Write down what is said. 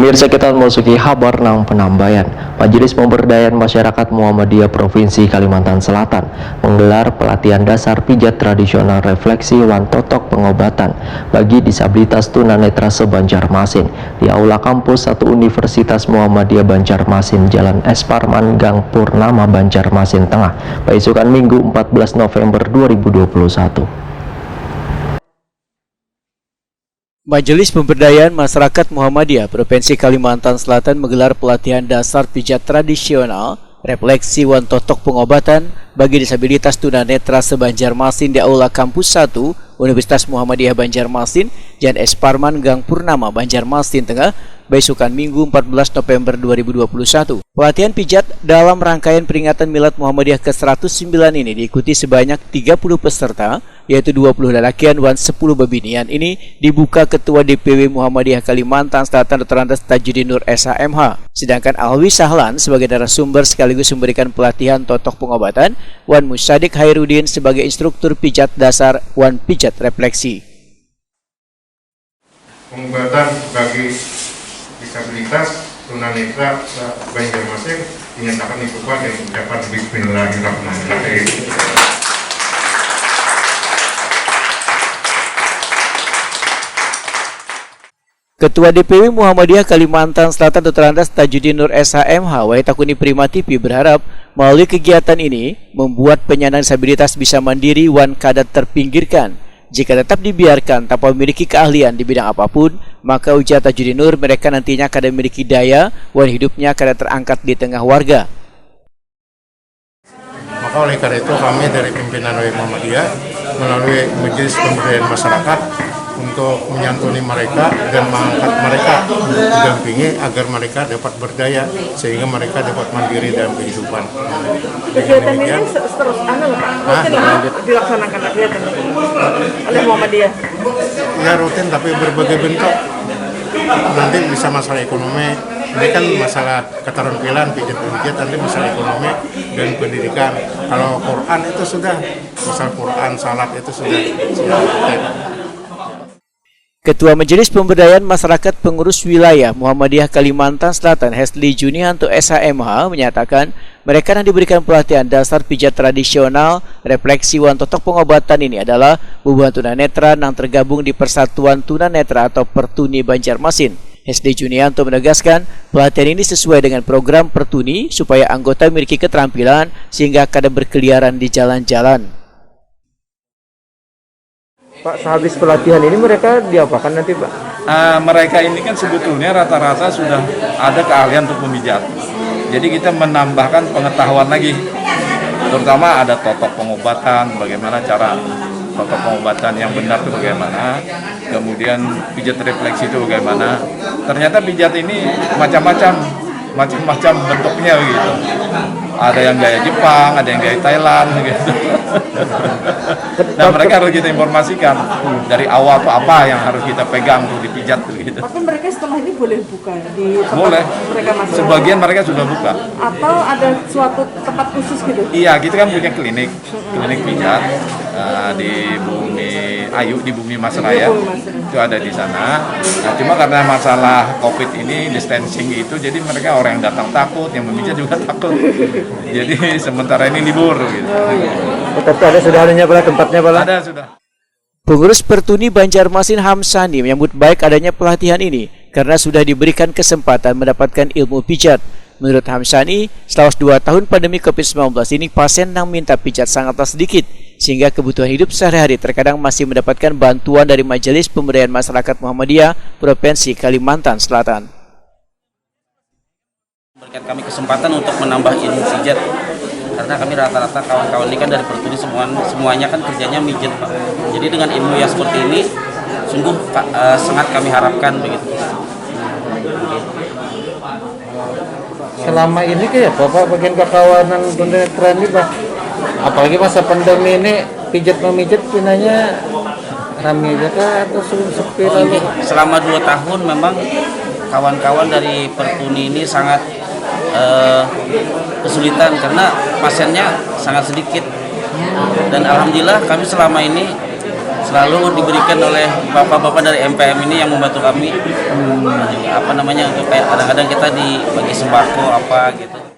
Pemirsa, kita memasuki kabar nang penambayan. Majelis Pemberdayaan Masyarakat Muhammadiyah Provinsi Kalimantan Selatan menggelar pelatihan dasar pijat tradisional refleksi Wantotok pengobatan bagi disabilitas tunanetra se-Banjarmasin di Aula Kampus 1 Universitas Muhammadiyah Banjarmasin, Jalan S. Parman, Gang Purnama, Banjarmasin Tengah, Paisukan Minggu 14 November 2021. Majelis Pemberdayaan Masyarakat Muhammadiyah Provinsi Kalimantan Selatan menggelar pelatihan dasar pijat tradisional refleksi Wantotok pengobatan bagi disabilitas tunanetra se-Banjarmasin di Aula Kampus 1 Universitas Muhammadiyah Banjarmasin, Jalan S. Parman, Gang Purnama, Banjarmasin Tengah, Paisukan Minggu 14 November 2021. Pelatihan pijat dalam rangkaian peringatan Milad Muhammadiyah ke-109 ini diikuti sebanyak 30 peserta, yaitu 20 lelakian dan 10 babinian. Ini dibuka Ketua DPW Muhammadiyah Kalimantan Selatan Dr. Andes Tajudin Nur SHMH. Sedangkan Alwi Sahlan sebagai narasumber sekaligus memberikan pelatihan totok pengobatan, Wan Musadik Hairudin sebagai instruktur pijat dasar, Wan pijat refleksi. Pengobatan bagi disabilitas tunanetra Banjarmasin dinyatakan dibuka dengan ucapan Bismillahirrahmanirrahim. Ketua DPW Muhammadiyah Kalimantan Selatan Dr. Andes Tajudin Nur SHMH Waitakuni Prima TV berharap melalui kegiatan ini membuat penyandang disabilitas bisa mandiri wan kada terpinggirkan. Jika tetap dibiarkan tanpa memiliki keahlian di bidang apapun, maka ujar Tajudin Nur, mereka nantinya kada memiliki daya wan hidupnya kada terangkat di tengah warga. Maka oleh karena itu kami dari pimpinan Muhammadiyah melalui Majelis Pemberdayaan Masyarakat untuk menyantuni mereka dan mengangkat mereka, didampingi agar mereka dapat berdaya sehingga mereka dapat mandiri dalam kehidupan. Kegiatan ini terus rutin dilaksanakan kegiatan oleh Muhammadiyah. Ya rutin tapi berbagai bentuk. Nanti bisa masalah ekonomi, ini kan masalah keterampilan pijat-pijat, nanti masalah ekonomi dan pendidikan. Kalau Quran itu sudah, masalah Quran, salat itu sudah rutin. Ketua Majelis Pemberdayaan Masyarakat Pengurus Wilayah Muhammadiyah Kalimantan Selatan Hesli Junianto SHMH menyatakan mereka yang diberikan pelatihan dasar pijat tradisional refleksi Wantotok pengobatan ini adalah bubuhan tunanetra yang tergabung di Persatuan Tunanetra atau Pertuni Banjarmasin. Hesli Junianto menegaskan pelatihan ini sesuai dengan program Pertuni supaya anggota memiliki keterampilan sehingga kada berkeliaran di jalan-jalan. Pak, sehabis pelatihan ini mereka diapakan nanti, Pak? Mereka ini kan sebetulnya rata-rata sudah ada keahlian untuk memijat. Jadi kita menambahkan pengetahuan lagi, terutama ada totok pengobatan, bagaimana cara totok pengobatan yang benar itu bagaimana, kemudian pijat refleksi itu bagaimana. Ternyata pijat ini macam-macam bentuknya begitu. Ada yang gaya Jepang, ada yang gaya Thailand gitu. Dan mereka harus kita informasikan dari awal tuh apa yang harus kita pegang untuk dipijat gitu. Tapi mereka setelah ini boleh buka di tempat boleh. Mereka masuk. Sebagian mereka sudah buka. Atau ada suatu tempat khusus gitu? Iya, kita kan punya klinik pijat di Bumi Ayu, di Bumi Mas Raya. Itu ada di sana. Nah, cuma karena masalah COVID ini distancing itu, jadi mereka orang yang datang takut, yang memijat juga takut. Jadi sementara ini libur gitu. Tapi ada sudah adanya pula tempatnya pula? Ada sudah. Pengurus Pertuni Banjarmasin Hamsani menyambut baik adanya pelatihan ini karena sudah diberikan kesempatan mendapatkan ilmu pijat. Menurut Hamsani, setelah 2 tahun pandemi COVID-19 ini pasien yang minta pijat sangatlah sedikit sehingga kebutuhan hidup sehari-hari terkadang masih mendapatkan bantuan dari Majelis Pemberdayaan Masyarakat Muhammadiyah Provinsi Kalimantan Selatan. Berikan kami kesempatan untuk menambah ilmu pijat karena kami rata-rata kawan-kawan ini kan dari Pertuni semuanya kan kerjanya mijet, Pak. Jadi dengan ilmu yang seperti ini sungguh sangat kami harapkan begitu. Selama ini kayak Bapak bagian kekawanan tunanetra ini, Pak, apalagi masa pandemi ini pijat-memijat pinanya ramai aja atau sepi lalu? Selama 2 tahun memang kawan-kawan dari Pertuni ini sangat kesulitan karena pasiennya sangat sedikit dan alhamdulillah kami selama ini selalu diberikan oleh bapak-bapak dari MPM ini yang membantu kami. Apa namanya, untuk kayak kadang-kadang kita dibagi sembako apa gitu.